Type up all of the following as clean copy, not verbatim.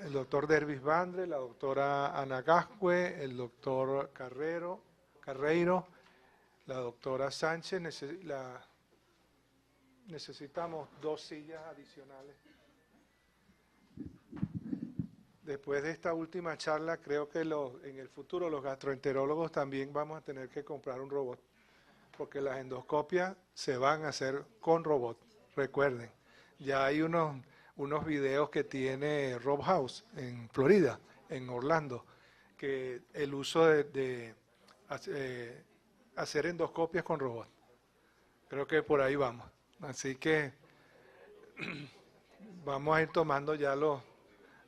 el doctor Dervis Vandre, la doctora Ana Gascue, el doctor Carreiro, la doctora Sánchez. Necesitamos 2 sillas adicionales. Después de esta última charla, creo que en el futuro los gastroenterólogos también vamos a tener que comprar un robot, porque las endoscopias se van a hacer con robot. Recuerden, ya hay unos videos que tiene Rob House en Florida, en Orlando, que el uso de hacer endoscopias con robot. Creo que por ahí vamos. Así que vamos a ir tomando ya los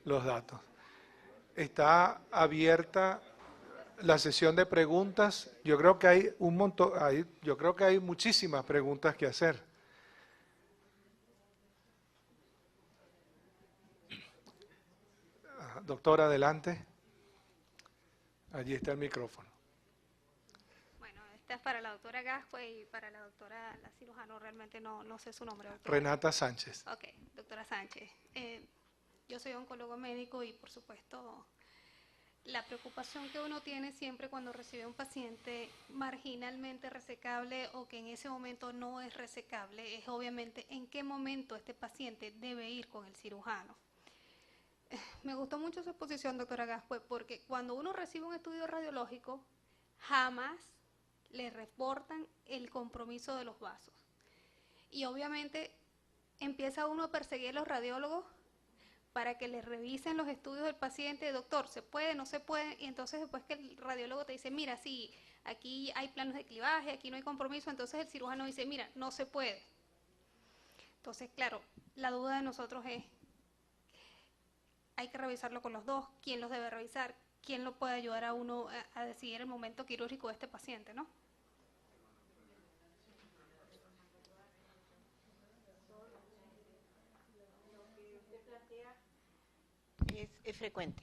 datos. Está abierta la sesión de preguntas. Yo creo que hay un montón, yo creo que hay muchísimas preguntas que hacer. Doctora, adelante. Allí está el micrófono. Bueno, esta es para la doctora Gascue y para la doctora, la cirujano, realmente no sé su nombre. Doctora. Renata Sánchez. Ok, doctora Sánchez. Yo soy oncólogo médico y por supuesto la preocupación que uno tiene siempre cuando recibe un paciente marginalmente resecable o que en ese momento no es resecable es obviamente en qué momento este paciente debe ir con el cirujano. Me gustó mucho su exposición, doctora Gascue, porque cuando uno recibe un estudio radiológico, jamás le reportan el compromiso de los vasos. Y obviamente empieza uno a perseguir a los radiólogos para que les revisen los estudios del paciente. Doctor, ¿se puede, no se puede? Y entonces después que el radiólogo te dice, mira, sí, aquí hay planos de clivaje, aquí no hay compromiso, entonces el cirujano dice, mira, no se puede. Entonces, claro, la duda de nosotros es, hay que revisarlo con los dos, quién los debe revisar, quién lo puede ayudar a uno a decidir el momento quirúrgico de este paciente, ¿no? Es frecuente.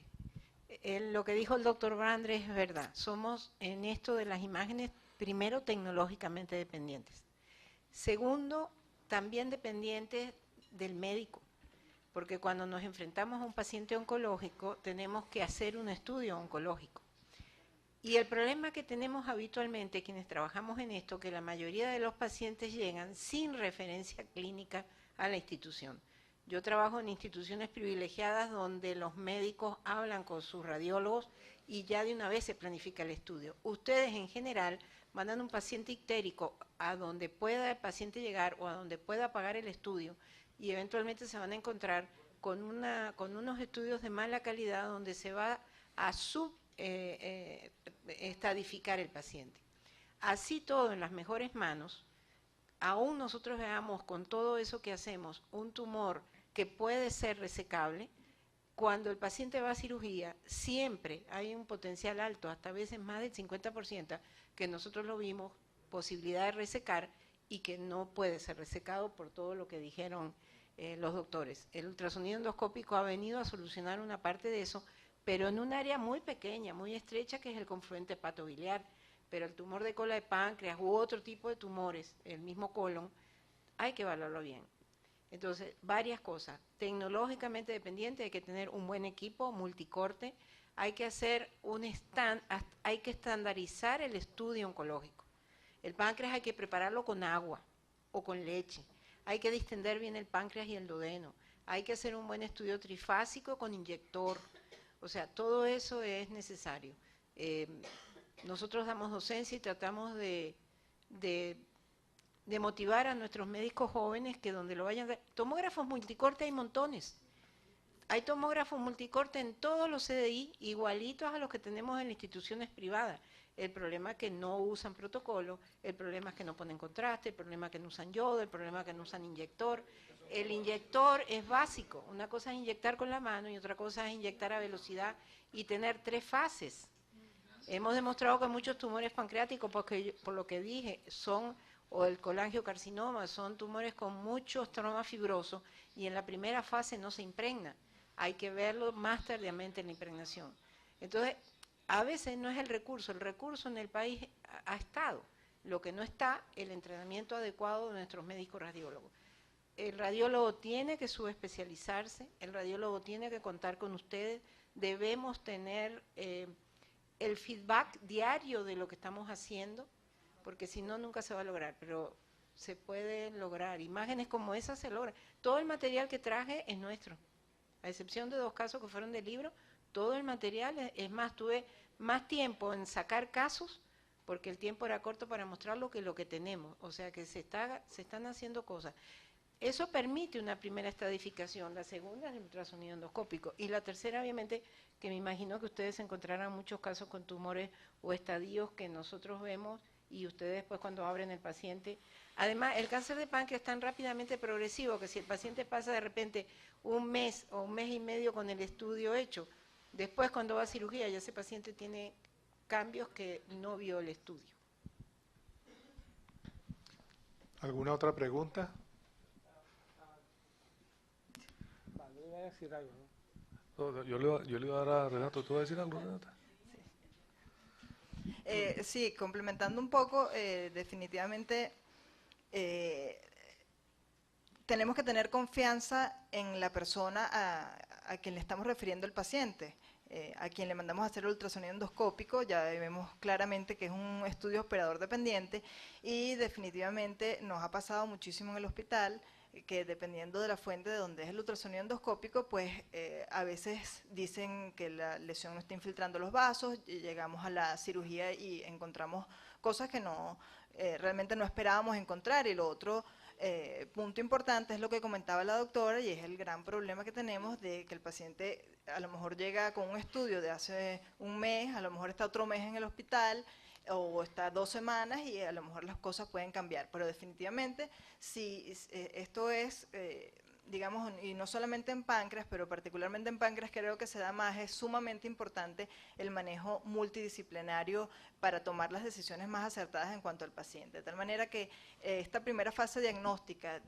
Lo que dijo el doctor Brandre es verdad. Somos en esto de las imágenes, primero, tecnológicamente dependientes. Segundo, también dependientes del médico, porque cuando nos enfrentamos a un paciente oncológico tenemos que hacer un estudio oncológico. Y el problema que tenemos habitualmente quienes trabajamos en esto, que la mayoría de los pacientes llegan sin referencia clínica a la institución. Yo trabajo en instituciones privilegiadas donde los médicos hablan con sus radiólogos y ya de una vez se planifica el estudio. Ustedes en general mandan un paciente ictérico a donde pueda el paciente llegar o a donde pueda pagar el estudio y eventualmente se van a encontrar con unos estudios de mala calidad donde se va a estadificar el paciente. Así todo en las mejores manos, aún nosotros veamos con todo eso que hacemos un tumor que puede ser resecable, cuando el paciente va a cirugía siempre hay un potencial alto, hasta a veces más del 50%, que nosotros lo vimos, posibilidad de resecar y que no puede ser resecado por todo lo que dijeron los doctores. El ultrasonido endoscópico ha venido a solucionar una parte de eso, pero en un área muy pequeña, muy estrecha, que es el confluente hepatobiliar. Pero el tumor de cola de páncreas u otro tipo de tumores, el mismo colon, hay que evaluarlo bien. Entonces, varias cosas. Tecnológicamente dependiente, hay que tener un buen equipo multicorte, hay que hacer hay que estandarizar el estudio oncológico. El páncreas hay que prepararlo con agua o con leche. Hay que distender bien el páncreas y el duodeno. Hay que hacer un buen estudio trifásico con inyector. O sea, todo eso es necesario. Nosotros damos docencia y tratamos de motivar a nuestros médicos jóvenes que donde lo vayan a dar. Tomógrafos multicorte hay montones. Hay tomógrafos multicorte en todos los CDI, igualitos a los que tenemos en las instituciones privadas. El problema es que no usan protocolo, el problema es que no ponen contraste, el problema es que no usan yodo, el problema es que no usan inyector. El inyector es básico. Una cosa es inyectar con la mano y otra cosa es inyectar a velocidad y tener 3 fases. Hemos demostrado que muchos tumores pancreáticos, porque por lo que dije, o el colangiocarcinoma, son tumores con mucho estroma fibroso y en la primera fase no se impregna. Hay que verlo más tardíamente en la impregnación. Entonces, a veces no es el recurso en el país ha estado. Lo que no está, el entrenamiento adecuado de nuestros médicos radiólogos. el radiólogo tiene que subespecializarse, el radiólogo tiene que contar con ustedes, debemos tener el feedback diario de lo que estamos haciendo, porque si no, nunca se va a lograr, pero se puede lograr. Imágenes como esas se logran. Todo el material que traje es nuestro, a excepción de 2 casos que fueron del libro, todo el material, es más, tuve más tiempo en sacar casos, porque el tiempo era corto para mostrarlo, que lo que tenemos. O sea que se están haciendo cosas. Eso permite una primera estadificación, la segunda es el ultrasonido endoscópico, y la tercera, obviamente, que me imagino que ustedes encontrarán muchos casos con tumores o estadios que nosotros vemos, y ustedes después cuando abren el paciente. Además, el cáncer de páncreas es tan rápidamente progresivo que si el paciente pasa de repente 1 mes o 1 mes y medio con el estudio hecho, después cuando va a cirugía ya ese paciente tiene cambios que no vio el estudio. ¿Alguna otra pregunta? Decir algo, ¿no? No, yo le iba a dar a Renato. ¿Tú vas a decir algo, Renata? Sí, complementando un poco, definitivamente tenemos que tener confianza en la persona a quien le estamos refiriendo el paciente, a quien le mandamos a hacer el ultrasonido endoscópico. Ya vemos claramente que es un estudio operador dependiente, y definitivamente nos ha pasado muchísimo en el hospital que dependiendo de la fuente de donde es el ultrasonido endoscópico, pues a veces dicen que la lesión no está infiltrando los vasos, y llegamos a la cirugía y encontramos cosas que realmente no esperábamos encontrar. Y lo otro punto importante es lo que comentaba la doctora, y es el gran problema que tenemos de que el paciente a lo mejor llega con un estudio de hace 1 mes, a lo mejor está otro mes en el hospital, o está 2 semanas, y a lo mejor las cosas pueden cambiar. Pero definitivamente, si esto es, digamos, y no solamente en páncreas, pero particularmente en páncreas creo que se da más, es sumamente importante el manejo multidisciplinario para tomar las decisiones más acertadas en cuanto al paciente. De tal manera que esta primera fase diagnóstica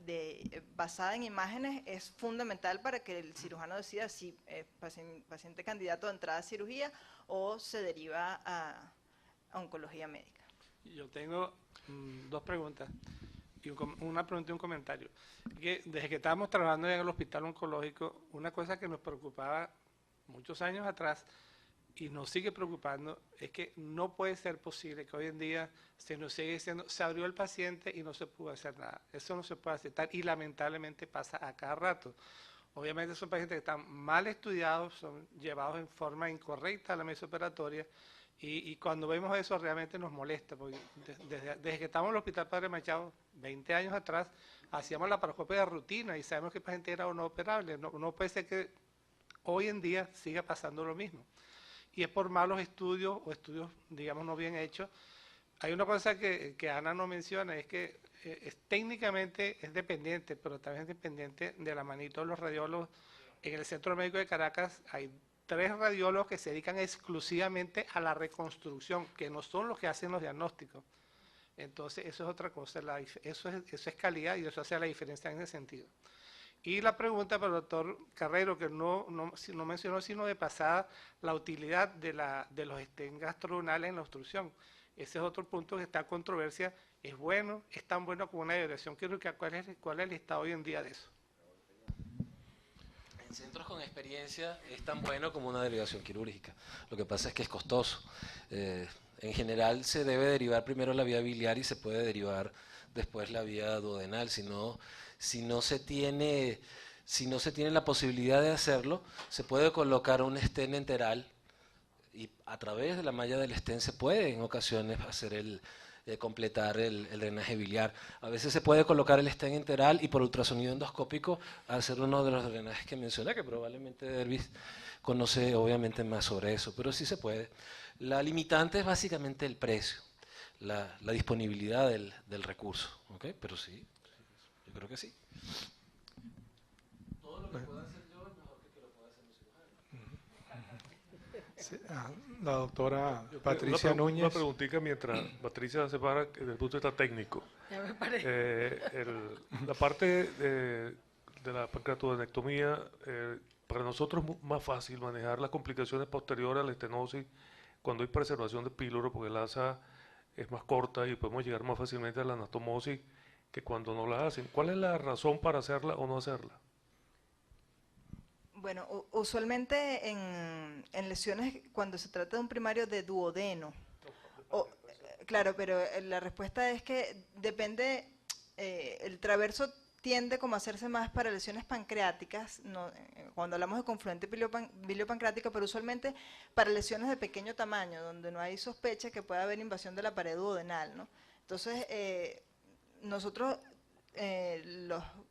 basada en imágenes es fundamental para que el cirujano decida si es paciente candidato a entrada a cirugía o se deriva a oncología médica. Yo tengo 2 preguntas, y una pregunta y un comentario. Desde que estábamos trabajando en el hospital oncológico, una cosa que nos preocupaba muchos años atrás y nos sigue preocupando es que no puede ser posible que hoy en día se nos sigue diciendo, se abrió el paciente y no se pudo hacer nada. Eso no se puede aceptar, y lamentablemente pasa a cada rato. Obviamente son pacientes que están mal estudiados, son llevados en forma incorrecta a la mesa operatoria. Y cuando vemos eso realmente nos molesta, porque desde que estamos en el Hospital Padre Machado, 20 años atrás, hacíamos la paroscopia de rutina y sabemos que el paciente era o no operable. No puede ser que hoy en día siga pasando lo mismo. Y es por malos estudios o estudios, digamos, no bien hechos. Hay una cosa que Ana no menciona, es que técnicamente es dependiente, pero también es dependiente de la manito de los radiólogos. En el Centro Médico de Caracas hay 3 radiólogos que se dedican exclusivamente a la reconstrucción, que no son los que hacen los diagnósticos. Entonces, eso es otra cosa, eso es calidad, y eso hace la diferencia en ese sentido. Y la pregunta para el doctor Carrero, que no mencionó sino de pasada, la utilidad de los stents gastroduodenales en la obstrucción. Ese es otro punto que está en controversia. ¿Es bueno? ¿Es tan bueno como una derivación quirúrgica? ¿Cuál es el estado hoy en día de eso? En centros con experiencia es tan bueno como una derivación quirúrgica. Lo que pasa es que es costoso. En general se debe derivar primero la vía biliar y se puede derivar después la vía duodenal. Si no se tiene la posibilidad de hacerlo, se puede colocar un stent enteral, y a través de la malla del stent se puede en ocasiones hacer completar el drenaje biliar. A veces se puede colocar el stent enteral y por ultrasonido endoscópico hacer uno de los drenajes que mencioné, que probablemente Dervis conoce obviamente más sobre eso, pero sí se puede. La limitante es básicamente el precio, la disponibilidad del recurso, ¿ok? Pero sí, yo creo que sí. Todo lo que pueda hacer yo es mejor que lo pueda hacer un cirujano. Sí, la doctora Patricia Núñez. Una preguntita mientras Patricia se para desde el punto de vista técnico. Ya me parece. La parte de la pancreatodenectomía, para nosotros es más fácil manejar las complicaciones posteriores a la estenosis cuando hay preservación de píloro, porque la asa es más corta y podemos llegar más fácilmente a la anastomosis que cuando no las hacen. ¿Cuál es la razón para hacerla o no hacerla? Bueno, usualmente en lesiones cuando se trata de un primario de duodeno, claro, pero la respuesta es que depende, el traverso tiende como a hacerse más para lesiones pancreáticas, cuando hablamos de confluente biliopancreática, pero usualmente para lesiones de pequeño tamaño, donde no hay sospecha que pueda haber invasión de la pared duodenal, ¿no? Entonces, nosotros,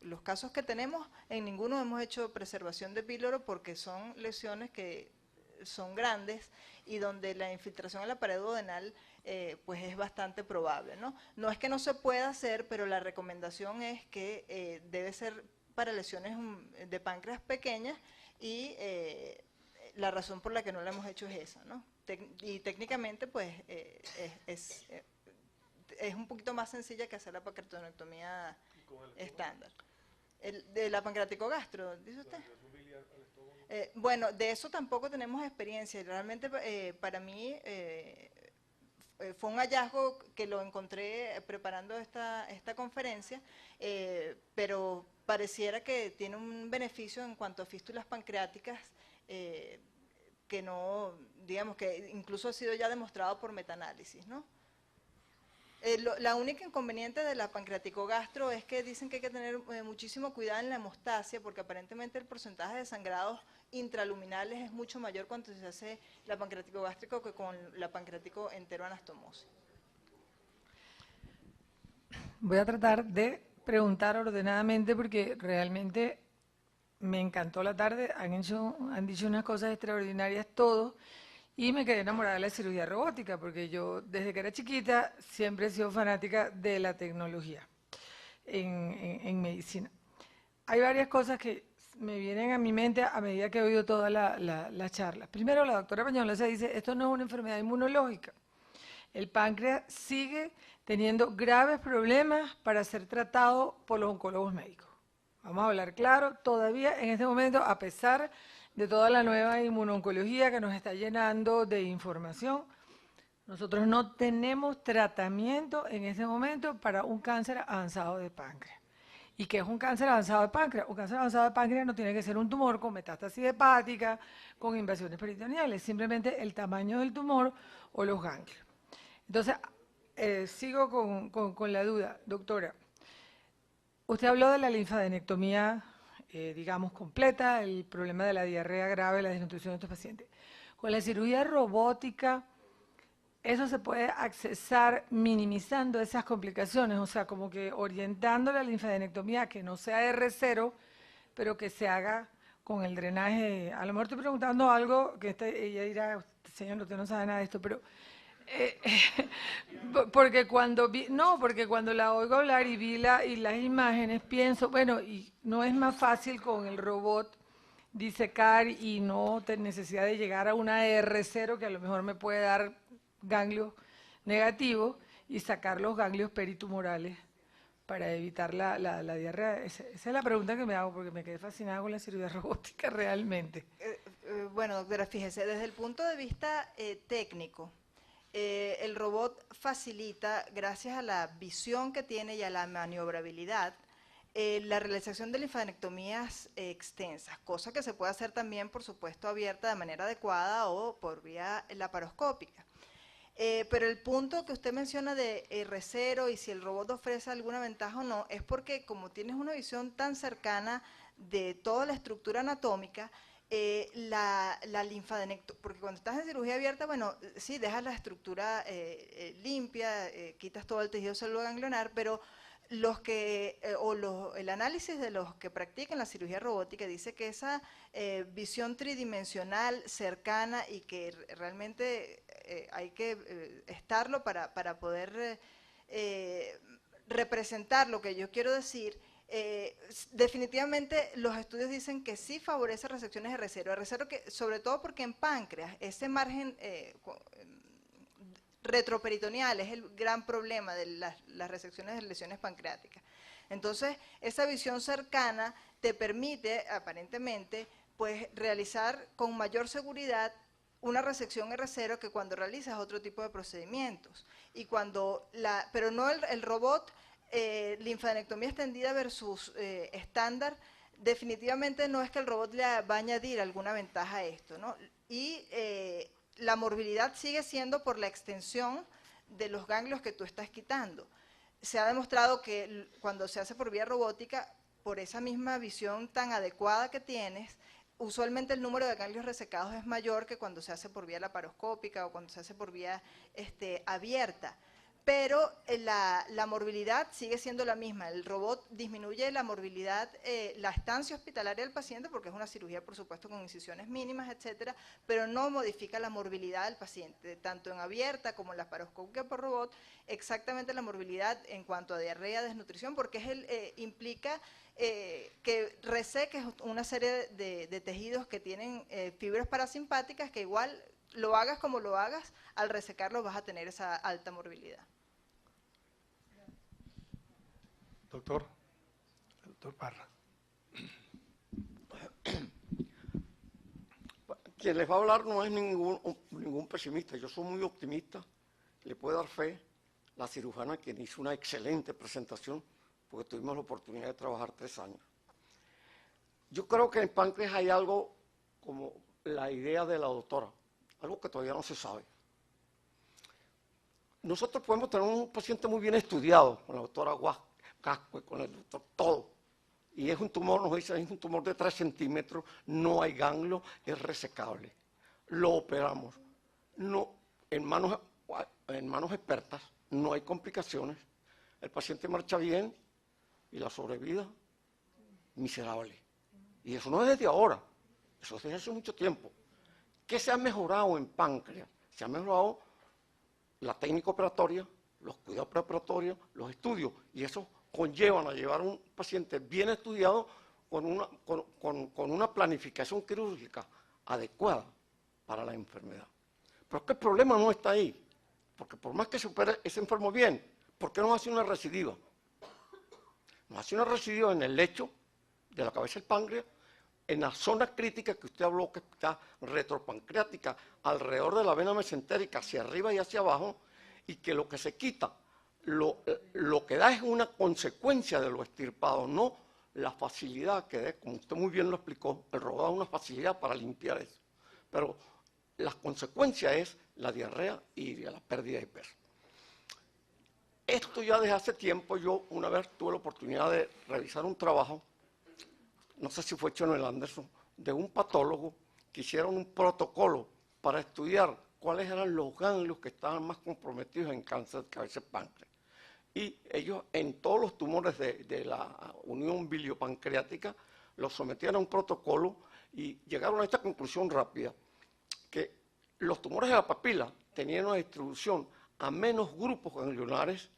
los casos que tenemos, en ninguno hemos hecho preservación de píloro porque son lesiones que son grandes y donde la infiltración en la pared duodenal pues es bastante probable, ¿no? No es que no se pueda hacer, pero la recomendación es que debe ser para lesiones de páncreas pequeñas y la razón por la que no la hemos hecho es esa, ¿no? Y técnicamente pues es un poquito más sencilla que hacer la pancreatonectomía estándar. De la pancreático-gastro, ¿dice usted? Bueno, de eso tampoco tenemos experiencia. Realmente para mí fue un hallazgo que lo encontré preparando esta conferencia, pero pareciera que tiene un beneficio en cuanto a fístulas pancreáticas que no, digamos que incluso ha sido ya demostrado por metaanálisis, ¿no? La única inconveniente de la pancreático-gastro es que dicen que hay que tener muchísimo cuidado en la hemostasia, porque aparentemente el porcentaje de sangrados intraluminales es mucho mayor cuando se hace la pancreático-gástrico que con la pancreático-enteroanastomosis. Voy a tratar de preguntar ordenadamente porque realmente me encantó la tarde, han dicho unas cosas extraordinarias todos. Y me quedé enamorada de la cirugía robótica, porque yo desde que era chiquita siempre he sido fanática de la tecnología en medicina. Hay varias cosas que me vienen a mi mente a medida que he oído toda la charla. Primero, la doctora Peñalosa dice, esto no es una enfermedad inmunológica. El páncreas sigue teniendo graves problemas para ser tratado por los oncólogos médicos. Vamos a hablar claro, todavía en este momento, a pesar de toda la nueva inmunoncología que nos está llenando de información, nosotros no tenemos tratamiento en este momento para un cáncer avanzado de páncreas. ¿Y qué es un cáncer avanzado de páncreas? Un cáncer avanzado de páncreas no tiene que ser un tumor con metástasis hepática, con invasiones peritoneales, simplemente el tamaño del tumor o los ganglios. Entonces, sigo con la duda, doctora. Usted habló de la linfadenectomía, digamos, completa, el problema de la diarrea grave, la desnutrición de estos pacientes. Con la cirugía robótica, eso se puede accesar minimizando esas complicaciones, o sea, como que orientando la linfadenectomía que no sea R0, pero que se haga con el drenaje. A lo mejor estoy preguntando algo que ella dirá, señor, usted no sabe nada de esto, pero porque cuando la oigo hablar y vi las imágenes, pienso, bueno, y no es más fácil con el robot disecar y no tener necesidad de llegar a una R0 que a lo mejor me puede dar ganglios negativos y sacar los ganglios peritumorales para evitar la diarrea. Esa es la pregunta que me hago porque me quedé fascinada con la cirugía robótica realmente. Bueno, doctora, fíjese, desde el punto de vista técnico, el robot facilita, gracias a la visión que tiene y a la maniobrabilidad, la realización de linfadenectomías extensas, cosa que se puede hacer también, por supuesto, abierta de manera adecuada o por vía laparoscópica. Pero el punto que usted menciona de R0 y si el robot ofrece alguna ventaja o no, es porque como tienes una visión tan cercana de toda la estructura anatómica, la linfadenectomía, porque cuando estás en cirugía abierta, bueno, sí, dejas la estructura limpia, quitas todo el tejido celular ganglionar, pero el análisis de los que practican la cirugía robótica dice que esa visión tridimensional, cercana y que realmente hay que estarlo para poder representar lo que yo quiero decir. Definitivamente los estudios dicen que sí favorece resecciones R0. R0 que, sobre todo porque en páncreas, ese margen retroperitoneal es el gran problema de las resecciones de lesiones pancreáticas. Entonces, esa visión cercana te permite, aparentemente, pues realizar con mayor seguridad una resección R0 que cuando realizas otro tipo de procedimientos. Y cuando pero no el robot linfadenectomía extendida versus estándar, definitivamente no es que el robot le va a añadir alguna ventaja a esto, ¿no? Y la morbilidad sigue siendo por la extensión de los ganglios que tú estás quitando. Se ha demostrado que cuando se hace por vía robótica, por esa misma visión tan adecuada que tienes, usualmente el número de ganglios resecados es mayor que cuando se hace por vía laparoscópica o cuando se hace por vía abierta. Pero la morbilidad sigue siendo la misma. El robot disminuye la morbilidad, la estancia hospitalaria del paciente, porque es una cirugía, por supuesto, con incisiones mínimas, etcétera, pero no modifica la morbilidad del paciente, tanto en abierta como en laparoscópica por robot, exactamente la morbilidad en cuanto a diarrea, desnutrición, porque implica que reseques una serie de tejidos que tienen fibras parasimpáticas que igual lo hagas como lo hagas, al resecarlo vas a tener esa alta morbilidad. Doctor Parra. Quien les va a hablar no es ningún pesimista, yo soy muy optimista, le puedo dar fe. La cirujana quien hizo una excelente presentación, porque tuvimos la oportunidad de trabajar 3 años. Yo creo que en páncreas hay algo como la idea de la doctora, algo que todavía no se sabe. Nosotros podemos tener un paciente muy bien estudiado, con la doctora Casco, con el doctor todo, y es un tumor, nos dicen, es un tumor de 3 centímetros, no hay ganglio, es resecable. Lo operamos. No, en manos expertas, no hay complicaciones, el paciente marcha bien y la sobrevida miserable. Y eso no es desde ahora, eso es desde hace mucho tiempo. ¿Qué se ha mejorado en páncreas? Se ha mejorado la técnica operatoria, los cuidados preoperatorios, los estudios, y eso conllevan a llevar a un paciente bien estudiado con una planificación quirúrgica adecuada para la enfermedad. Pero es que el problema no está ahí, porque por más que se opere ese enfermo bien, ¿por qué no hace una recidiva? Nos hace una recidiva en el lecho de la cabeza del páncreas, en la zona crítica que usted habló, que está retropancreática, alrededor de la vena mesentérica, hacia arriba y hacia abajo, y que lo que se quita, lo que da es una consecuencia de lo extirpado, no la facilidad que dé, como usted muy bien lo explicó, el robot da una facilidad para limpiar eso. Pero la consecuencia es la diarrea y la pérdida de peso. Esto ya desde hace tiempo, yo una vez tuve la oportunidad de revisar un trabajo, no sé si fue hecho en el Anderson, de un patólogo que hicieron un protocolo para estudiar cuáles eran los ganglios que estaban más comprometidos en cáncer de cabeza de páncreas. Y ellos en todos los tumores de la unión biliopancreática los sometían a un protocolo y llegaron a esta conclusión rápida, que los tumores de la papila tenían una distribución a menos grupos ganglionares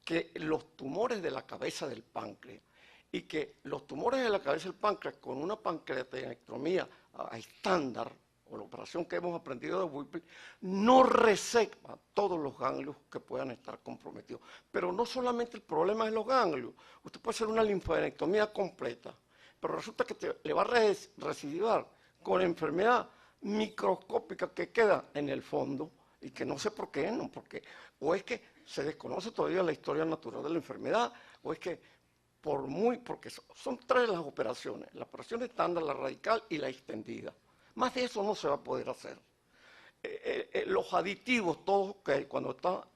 que los tumores de la cabeza del páncreas. Y que los tumores de la cabeza del páncreas con una pancreatenectomía estándar, o la operación que hemos aprendido de Whipple, no reseca todos los ganglios que puedan estar comprometidos. Pero no solamente el problema es los ganglios, usted puede hacer una linfadenectomía completa, pero resulta que le va a recidivar con enfermedad microscópica que queda en el fondo y que no sé por qué, no, porque o es que se desconoce todavía la historia natural de la enfermedad, o es que porque son 3 las operaciones, la operación estándar, la radical y la extendida. Más de eso no se va a poder hacer. Los aditivos, todos que cuando está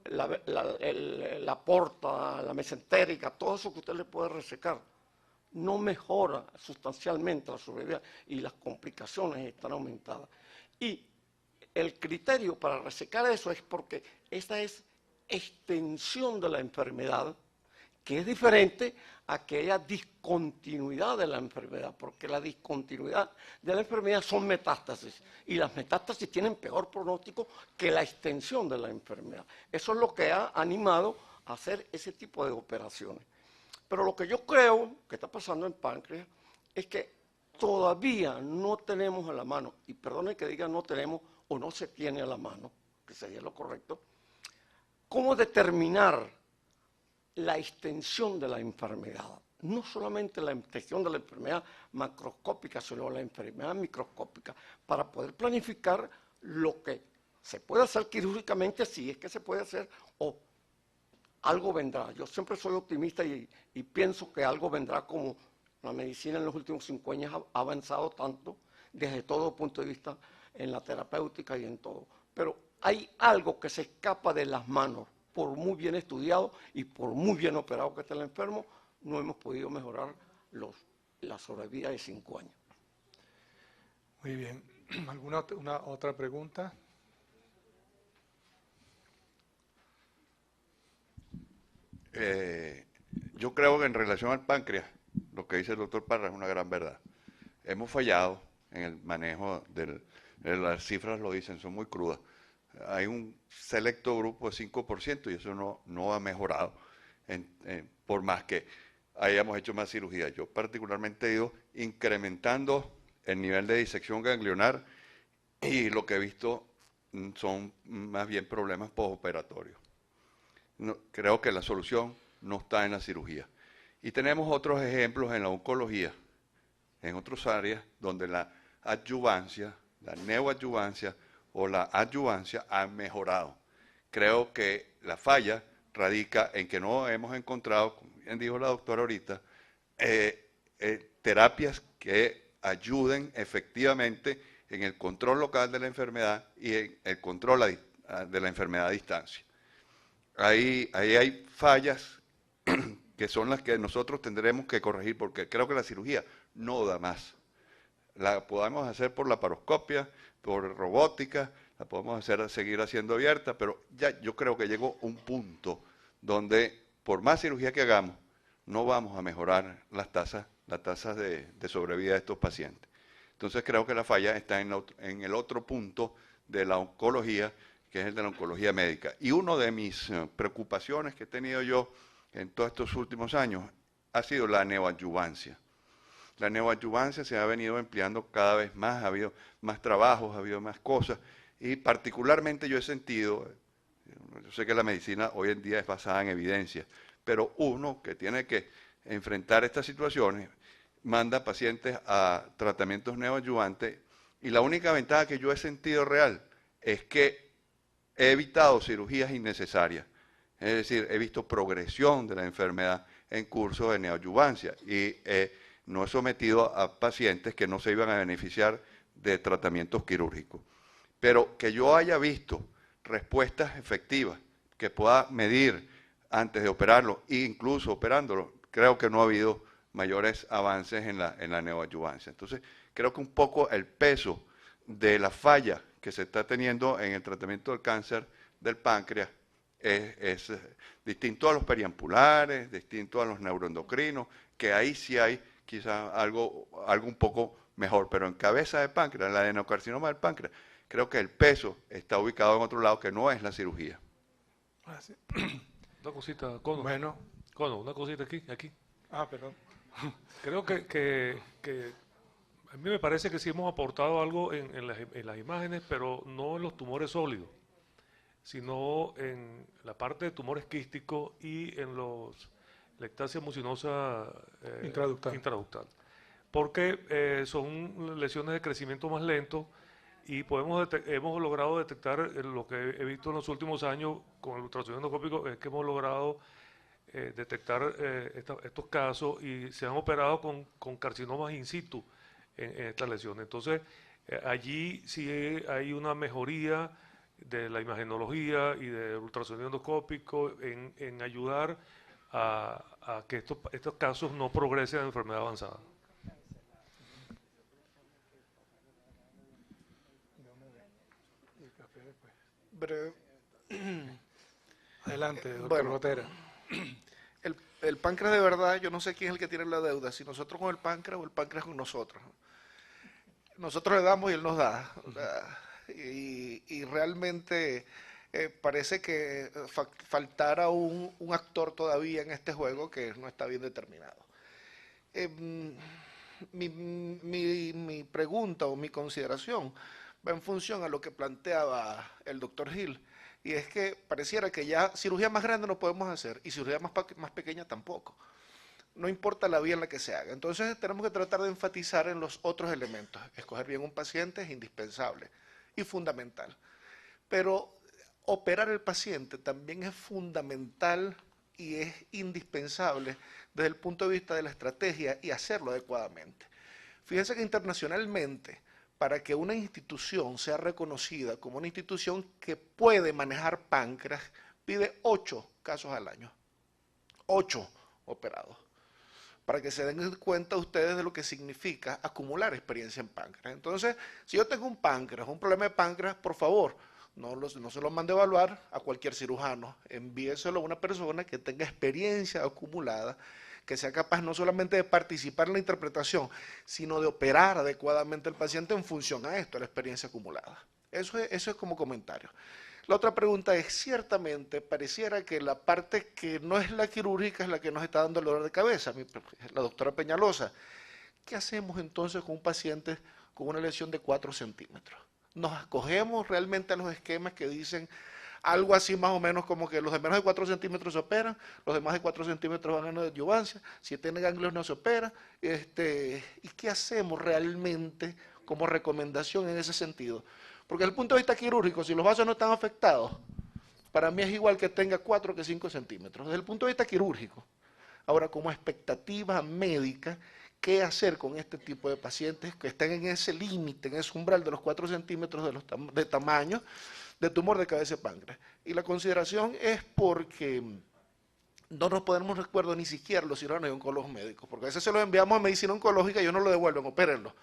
la porta, la mesentérica, todo eso que usted le puede resecar, no mejora sustancialmente la sobrevida y las complicaciones están aumentadas. Y el criterio para resecar eso es porque esa es extensión de la enfermedad, que es diferente a aquella discontinuidad de la enfermedad, porque la discontinuidad de la enfermedad son metástasis, y las metástasis tienen peor pronóstico que la extensión de la enfermedad. Eso es lo que ha animado a hacer ese tipo de operaciones. Pero lo que yo creo que está pasando en páncreas es que todavía no tenemos a la mano, y perdone que diga no tenemos o no se tiene a la mano, que sería lo correcto, cómo determinar la extensión de la enfermedad. No solamente la extensión de la enfermedad macroscópica, sino la enfermedad microscópica, para poder planificar lo que se puede hacer quirúrgicamente, si es que se puede hacer, o algo vendrá. Yo siempre soy optimista y pienso que algo vendrá, como la medicina en los últimos 5 años ha avanzado tanto desde todo punto de vista en la terapéutica y en todo. Pero hay algo que se escapa de las manos, por muy bien estudiado y por muy bien operado que esté el enfermo, no hemos podido mejorar la sobrevida de 5 años. Muy bien. ¿Alguna otra pregunta? Yo creo que en relación al páncreas, lo que dice el doctor Parra es una gran verdad. Hemos fallado en el manejo las cifras lo dicen, son muy crudas. Hay un selecto grupo de 5% y eso no ha mejorado, por más que hayamos hecho más cirugía. Yo particularmente he ido incrementando el nivel de disección ganglionar y lo que he visto son más bien problemas postoperatorios. Creo que la solución no está en la cirugía. Y tenemos otros ejemplos en la oncología, en otras áreas donde la adyuvancia, la neoadyuvancia o la adyuvancia han mejorado. Creo que la falla radica en que no hemos encontrado, como bien dijo la doctora ahorita, terapias que ayuden efectivamente en el control local de la enfermedad y en el control de la enfermedad a distancia. Ahí hay fallas que son las que nosotros tendremos que corregir, porque creo que la cirugía no da más. La podemos hacer por laparoscopia, por robótica, la podemos seguir haciendo abierta, pero ya yo creo que llegó un punto donde por más cirugía que hagamos, no vamos a mejorar las tasas de sobrevida de estos pacientes. Entonces creo que la falla está en el otro punto de la oncología, que es el de la oncología médica. Y una de mis preocupaciones que he tenido yo en todos estos últimos años ha sido la neoadyuvancia. La neoadyuvancia se ha venido empleando cada vez más, ha habido más trabajos, ha habido más cosas, y particularmente yo he sentido, yo sé que la medicina hoy en día es basada en evidencia, pero uno que tiene que enfrentar estas situaciones manda pacientes a tratamientos neoadyuvantes, y la única ventaja que yo he sentido real es que he evitado cirugías innecesarias. Es decir, he visto progresión de la enfermedad en curso de neoadyuvancia y no he sometido a pacientes que no se iban a beneficiar de tratamientos quirúrgicos. Pero que yo haya visto respuestas efectivas, que pueda medir antes de operarlo e incluso operándolo, creo que no ha habido mayores avances en la neoadyuvancia. Entonces, creo que un poco el peso de la falla que se está teniendo en el tratamiento del cáncer del páncreas es distinto a los periampulares, distinto a los neuroendocrinos, que ahí sí hay quizá algo un poco mejor, pero en cabeza de páncreas, el adenocarcinoma del páncreas, creo que el peso está ubicado en otro lado que no es la cirugía. Una cosita, Cono. Bueno. Cono, una cosita aquí. Ah, perdón. Creo que a mí me parece que sí hemos aportado algo en las imágenes, pero no en los tumores sólidos, sino en la parte de tumores quísticos y en la ectasia mucinosa intraductal. Porque son lesiones de crecimiento más lento y hemos logrado detectar lo que he visto en los últimos años con el ultrasonido endoscópico, es que hemos logrado detectar estos casos y se han operado con carcinomas in situ en estas lesiones. Entonces, allí sí hay una mejoría de la imagenología y del ultrasonido endoscópico en ayudar a que estos casos no progresen a enfermedad avanzada. Adelante, doctor Bueno, Botera. El páncreas de verdad, yo no sé quién es el que tiene la deuda, si nosotros con el páncreas o el páncreas con nosotros. Nosotros le damos y él nos da. Y realmente parece que faltara un actor todavía en este juego que no está bien determinado. Mi pregunta o mi consideración va en función a lo que planteaba el doctor Gil, y es que pareciera que ya cirugía más grande no podemos hacer y cirugía más pequeña tampoco. No importa la vía en la que se haga. Entonces tenemos que tratar de enfatizar en los otros elementos. Escoger bien un paciente es indispensable y fundamental. Pero operar el paciente también es fundamental y es indispensable desde el punto de vista de la estrategia y hacerlo adecuadamente. Fíjense que internacionalmente, para que una institución sea reconocida como una institución que puede manejar páncreas, pide 8 casos al año, 8 operados, para que se den cuenta ustedes de lo que significa acumular experiencia en páncreas. Entonces, si yo tengo un páncreas, un problema de páncreas, por favor, no se lo mande a evaluar a cualquier cirujano, envíeselo a una persona que tenga experiencia acumulada, que sea capaz no solamente de participar en la interpretación, sino de operar adecuadamente al paciente en función a esto, a la experiencia acumulada. Eso es como comentario. La otra pregunta es, ciertamente, pareciera que la parte que no es la quirúrgica es la que nos está dando el dolor de cabeza, la doctora Peñalosa. ¿Qué hacemos entonces con un paciente con una lesión de 4 centímetros? ¿Nos acogemos realmente a los esquemas que dicen algo así más o menos como que los de menos de 4 centímetros se operan, los de más de 4 centímetros van a una adyuvancia, si tiene ganglios no se opera? ¿Y qué hacemos realmente como recomendación en ese sentido? Porque desde el punto de vista quirúrgico, si los vasos no están afectados, para mí es igual que tenga 4 que 5 centímetros, desde el punto de vista quirúrgico. Ahora, como expectativa médica, ¿qué hacer con este tipo de pacientes que están en ese límite, en ese umbral de los 4 centímetros de tamaño de tumor de cabeza de páncreas? Y la consideración es porque no nos podemos recuerdo ni siquiera los cirujanos y oncólogos médicos, porque a veces se los enviamos a medicina oncológica y ellos no lo devuelven, opérenlo.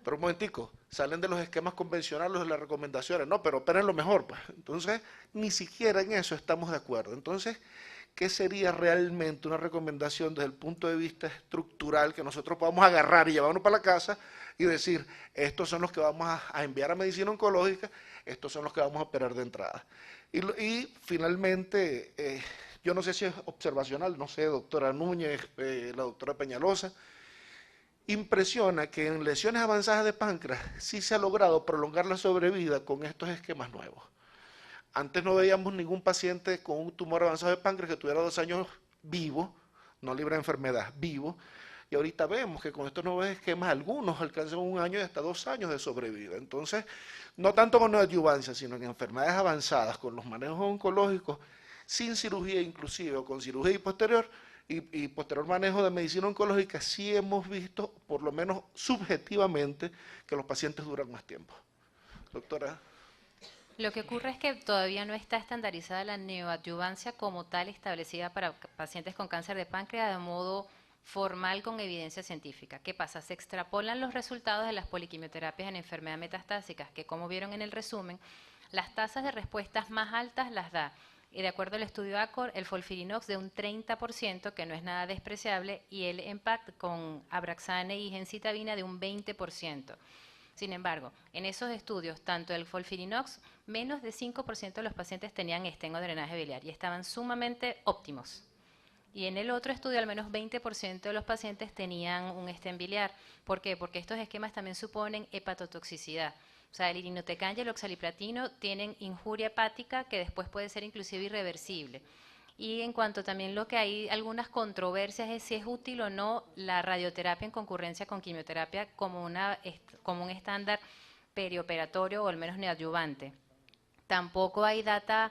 Pero un momentico, salen de los esquemas convencionales de las recomendaciones, no, pero opérenlo mejor, pues. Entonces, ni siquiera en eso estamos de acuerdo. Entonces, ¿qué sería realmente una recomendación desde el punto de vista estructural que nosotros podamos agarrar y llevarnos para la casa y decir, estos son los que vamos a enviar a medicina oncológica, estos son los que vamos a operar de entrada? Y finalmente, yo no sé si es observacional, no sé, doctora Núñez, la doctora Peñalosa, impresiona que en lesiones avanzadas de páncreas sí se ha logrado prolongar la sobrevida con estos esquemas nuevos. Antes no veíamos ningún paciente con un tumor avanzado de páncreas que tuviera 2 años vivo, no libre de enfermedad, vivo, y ahorita vemos que con estos nuevos esquemas algunos alcanzan 1 año y hasta 2 años de sobrevida. Entonces, no tanto con neoadyuvancia, sino en enfermedades avanzadas, con los manejos oncológicos, sin cirugía inclusive, o con cirugía y posterior manejo de medicina oncológica, sí hemos visto, por lo menos subjetivamente, que los pacientes duran más tiempo. Doctora. Lo que ocurre es que todavía no está estandarizada la neoadyuvancia como tal establecida para pacientes con cáncer de páncreas de modo formal con evidencia científica. ¿Qué pasa? Se extrapolan los resultados de las poliquimioterapias en enfermedades metastásicas, que como vieron en el resumen, las tasas de respuestas más altas las da, y de acuerdo al estudio ACOR, el FOLFIRINOX de un 30%, que no es nada despreciable, y el EMPACT con Abraxane y gencitabina de un 20%. Sin embargo, en esos estudios, tanto el FOLFIRINOX, menos de 5% de los pacientes tenían estengo de drenaje biliar y estaban sumamente óptimos. Y en el otro estudio, al menos 20% de los pacientes tenían un estén biliar. ¿Por qué? Porque estos esquemas también suponen hepatotoxicidad. O sea, el irinotecan y el oxaliplatino tienen injuria hepática que después puede ser inclusive irreversible. Y en cuanto también lo que hay algunas controversias es si es útil o no la radioterapia en concurrencia con quimioterapia como un estándar perioperatorio o al menos neoadyuvante. Tampoco hay data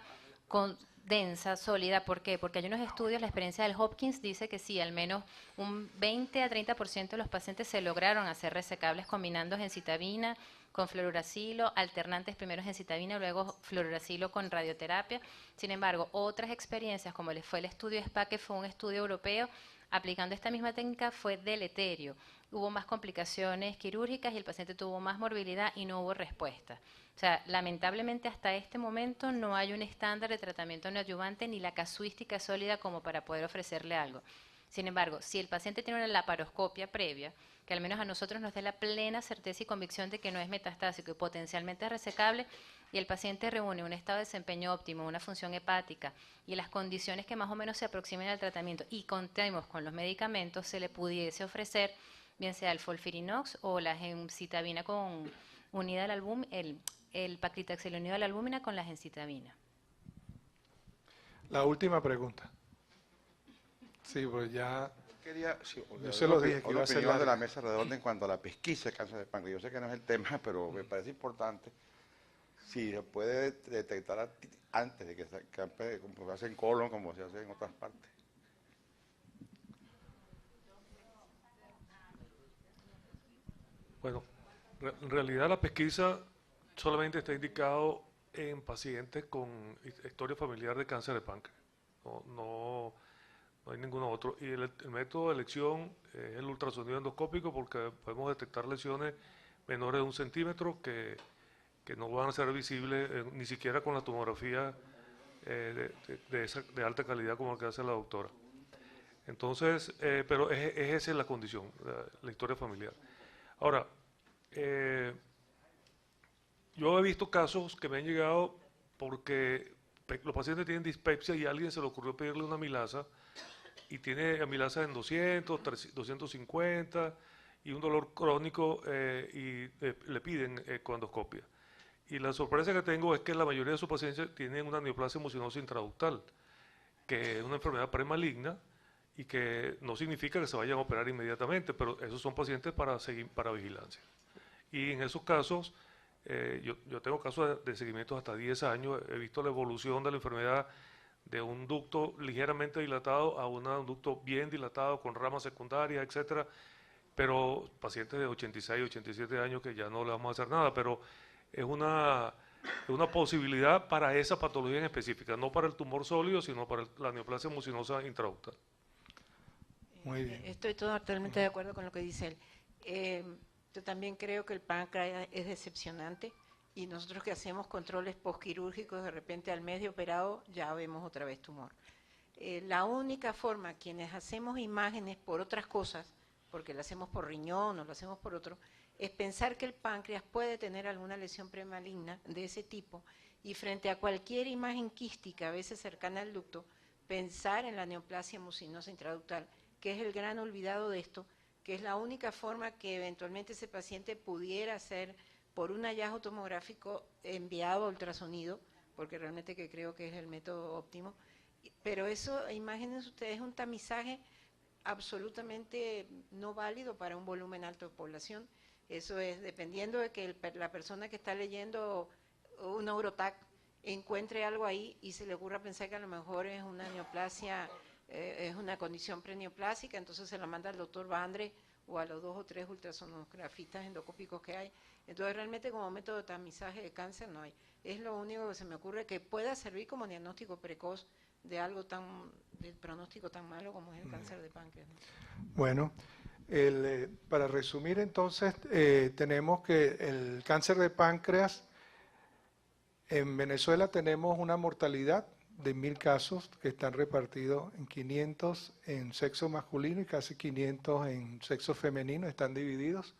densa, sólida. ¿Por qué? Porque hay unos estudios, la experiencia del Hopkins dice que sí, al menos un 20 a 30% de los pacientes se lograron hacer resecables combinando gencitabina con fluoracilo, alternantes primero gencitabina, luego fluoracilo con radioterapia. Sin embargo, otras experiencias, como fue el estudio SPA, que fue un estudio europeo, aplicando esta misma técnica fue deleterio. Hubo más complicaciones quirúrgicas y el paciente tuvo más morbilidad y no hubo respuesta. O sea, lamentablemente hasta este momento no hay un estándar de tratamiento neoadyuvante ni la casuística sólida como para poder ofrecerle algo. Sin embargo, si el paciente tiene una laparoscopia previa, que al menos a nosotros nos dé la plena certeza y convicción de que no es metastásico y potencialmente resecable, y el paciente reúne un estado de desempeño óptimo, una función hepática y las condiciones que más o menos se aproximen al tratamiento y contemos con los medicamentos, se le pudiese ofrecer bien sea el FOLFIRINOX o la gencitabina unida al albúmina, el paclitaxel unido a la albúmina con la gencitabina. La última pregunta. Sí, pues ya... Yo se lo dije que iba a ser de la mesa redonda en cuanto a la pesquisa de cáncer de páncreas. Yo sé que no es el tema, pero me parece importante. Si se puede detectar antes de que se campe, como se hace en colon, como se hace en otras partes. Bueno, en realidad la pesquisa solamente está indicado en pacientes con historia familiar de cáncer de páncreas. No hay ninguno otro. Y el método de elección es el ultrasonido endoscópico porque podemos detectar lesiones menores de 1 centímetro que no van a ser visibles ni siquiera con la tomografía de alta calidad como la que hace la doctora. Entonces, pero esa es la condición, la historia familiar. Ahora, yo he visto casos que me han llegado porque los pacientes tienen dispepsia y a alguien se le ocurrió pedirle una amilasa y tiene amilasa en 200, 250 y un dolor crónico y le piden ecoendoscopia. Y la sorpresa que tengo es que la mayoría de sus pacientes tienen una neoplasia mucinosa intraductal, que es una enfermedad premaligna y que no significa que se vayan a operar inmediatamente, pero esos son pacientes para vigilancia. Y en esos casos, yo tengo casos de seguimientos hasta 10 años, he visto la evolución de la enfermedad de un ducto ligeramente dilatado a un ducto bien dilatado con ramas secundarias, etcétera, pero pacientes de 86, 87 años que ya no le vamos a hacer nada, pero es una posibilidad para esa patología en específica, no para el tumor sólido, sino para la neoplasia mucinosa intraductal. Muy bien. Estoy totalmente de acuerdo con lo que dice él. Yo también creo que el páncreas es decepcionante y nosotros que hacemos controles postquirúrgicos, de repente al mes de operado ya vemos otra vez tumor. La única forma, quienes hacemos imágenes por otras cosas, porque lo hacemos por riñón o lo hacemos por otro, es pensar que el páncreas puede tener alguna lesión premaligna de ese tipo y frente a cualquier imagen quística, a veces cercana al ducto, pensar en la neoplasia mucinosa intraductal, que es el gran olvidado de esto, que es la única forma que eventualmente ese paciente pudiera ser por un hallazgo tomográfico enviado a ultrasonido, porque realmente que creo que es el método óptimo, pero eso, imagínense ustedes, es un tamizaje absolutamente no válido para un volumen alto de población. Eso es dependiendo de que la persona que está leyendo un Neurotac encuentre algo ahí y se le ocurra pensar que a lo mejor es una neoplasia, es una condición preneoplásica, entonces se la manda al doctor Vandre o a los 2 o 3 ultrasonografistas endoscópicos que hay. Entonces realmente como método de tamizaje de cáncer no hay. Es lo único que se me ocurre que pueda servir como diagnóstico precoz de algo del pronóstico tan malo como es el cáncer de páncreas, ¿no? Bueno, para resumir entonces, tenemos que el cáncer de páncreas, en Venezuela tenemos una mortalidad de 1000 casos que están repartidos en 500 en sexo masculino y casi 500 en sexo femenino, están divididos,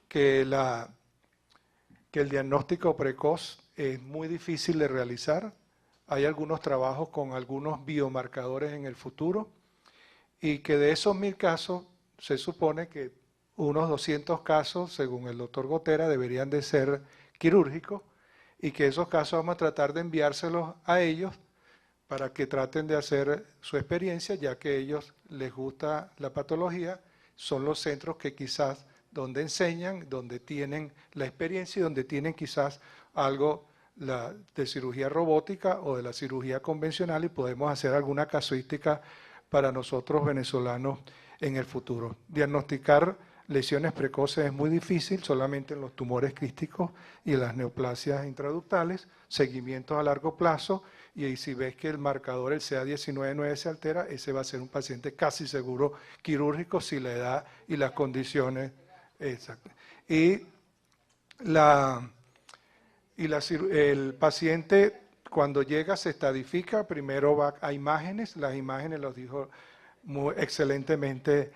que el diagnóstico precoz es muy difícil de realizar. Hay algunos trabajos con algunos biomarcadores en el futuro y que de esos 1000 casos se supone que unos 200 casos, según el doctor Gotera, deberían de ser quirúrgicos y que esos casos vamos a tratar de enviárselos a ellos para que traten de hacer su experiencia, ya que a ellos les gusta la patología, son los centros que quizás donde enseñan, donde tienen la experiencia y donde tienen quizás algo de cirugía robótica o de la cirugía convencional y podemos hacer alguna casuística para nosotros venezolanos en el futuro. Diagnosticar lesiones precoces es muy difícil, solamente en los tumores quísticos y en las neoplasias intraductales, seguimientos a largo plazo y si ves que el marcador, el CA19-9 se altera, ese va a ser un paciente casi seguro quirúrgico si la edad y las condiciones exactas. El paciente cuando llega se estadifica, primero va a imágenes, las imágenes los dijo muy excelentemente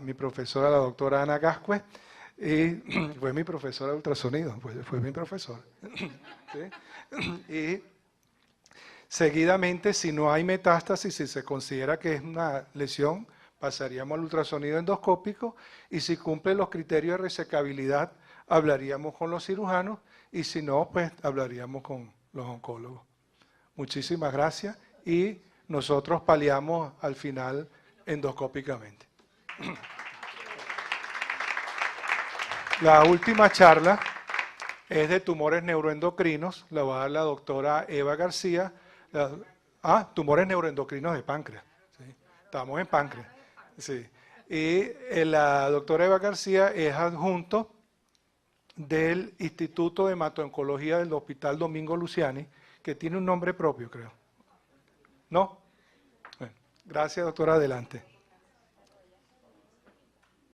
mi profesora, la doctora Ana Gascue, y fue mi profesora de ultrasonido, fue mi profesora. ¿Sí? Y seguidamente, si no hay metástasis, si se considera que es una lesión, pasaríamos al ultrasonido endoscópico y si cumple los criterios de resecabilidad, hablaríamos con los cirujanos y si no, pues hablaríamos con los oncólogos. Muchísimas gracias y nosotros paliamos al final endoscópicamente. La última charla es de tumores neuroendocrinos, la va a dar la doctora Eva García. Tumores neuroendocrinos de páncreas. ¿Sí? Estamos en páncreas. Sí. Y la doctora Eva García es adjunto del Instituto de Hemato-Oncología del Hospital Domingo Luciani, que tiene un nombre propio, creo. ¿No? Bueno, gracias, doctora. Adelante.